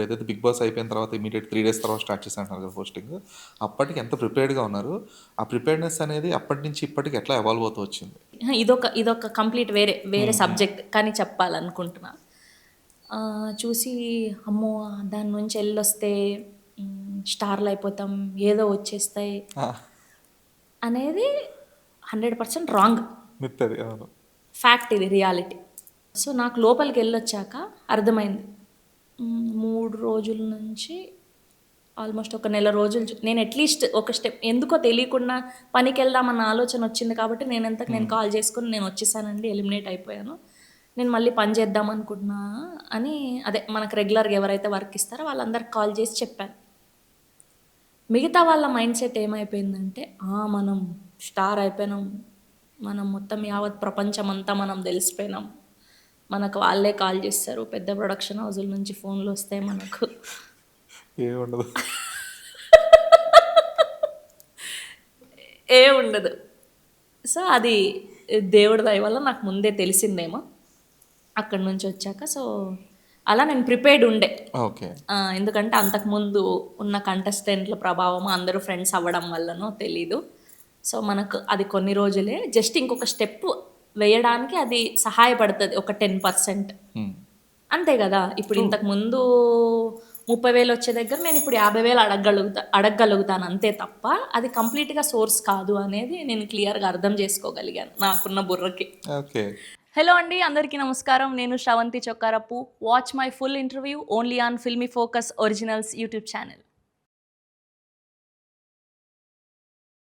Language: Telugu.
ఇప్పుడు ఏదైతే 'బిగ్ బాస్' అయిపోయిన తర్వాత ఇమ్మీడియేట్ 3 డేస్ తర్వాత స్టార్ట్ చేశారంటున్నారు కదా హోస్టింగ్. అప్పటికి ఎంత ప్రిపేర్డ్‌గా ఉన్నారు? ఆ ప్రిపేర్డ్‌నెస్ అనేది అప్పటి నుంచి ఇప్పటికి ఎట్లా ఎవాల్వ్ అవుతూ వచ్చింది? ఇదొక కంప్లీట్ వేరే హ్మ్. సబ్జెక్ట్ కానీ చెప్పాలనుకుంటున్నా. చూసి అమ్మో! దాని నుంచి ఎళ్ళొస్తే స్టార్‌లు అయిపోతాం, ఏదో వచ్చేస్తాయి ఆ! అనేది 100% రాంగ్. మిత్ అది. అవును. ఫ్యాక్ట్ ఇది, రియాలిటీ. సో, నాకు లోపలికెళ్ళొచ్చాక అర్థమైంది. 3 రోజుల నుంచి ఆల్మోస్ట్ ఒక నెల రోజులు నేను అట్‌లీస్ట్ ఒక స్టెప్ ఎందుకో తెలియకుండా పనికెళ్దామన్న ఆలోచన వచ్చింది కాబట్టి నేనంతకు నేను హ్మ్. కాల్ చేసుకొని నేను వచ్చేసానండి, ఎలిమినేట్ అయిపోయాను. నేను మళ్ళీ పని చేద్దాం అనుకుంటున్నా అని అదే మనకు రెగ్యులర్‌గా ఎవరైతే వర్క్ ఇస్తారో వాళ్ళందరికి కాల్ చేసి చెప్పాను. మిగతా వాళ్ళ మైండ్ సెట్ ఏమైపోయిందంటే, మనం స్టార్ అయిపోయినాం. మనం మొత్తం యావత్ ప్రపంచమంతా మనం తెలిసిపోయినాం. మనకు వాళ్ళే కాల్ చేస్తారు. పెద్ద ప్రొడక్షన్ హౌజుల నుంచి ఫోన్‌లొస్తాయి మనకు. ఏముండదు. ఏముండదు. సో, అది దేవుడి దయ వల్ల నాకు ముందే తెలిసిందేమో అక్కడి నుంచి వచ్చాక. సో, అలా నేను ప్రిపేర్డ్ ఉండే. ఓకే. ఎందుకంటే అంతకుముందు ఉన్న కంటెస్టెంట్ల ప్రభావం అందరూ ఫ్రెండ్స్ అవ్వడం వల్లనో తెలీదు. సో, మనకు అది కొన్ని రోజులే. జస్ట్ ఇంకొక స్టెప్ వేయడానికి అది సహాయపడతది ఒక 10%. హ్మ్. అంతే గదా! ఇప్పుడు ట్రూ. ఇంతకుముందు 30,000 వచ్చే దగ్గర నేనిప్పుడు 50,000 అడగగలుగుతాను అంతే తప్ప, అది కంప్లీట్‌గా సోర్స్ కాదు అనేది నేను క్లియర్‌గా అర్థం చేసుకోగలిగాను నాకున్న బుర్రకి. ఓకే. హలో అండి, అందరికీ నమస్కారం. నేను Sravanthi Chokkarapu. Watch my full interview only on Filmy Focus Originals YouTube channel.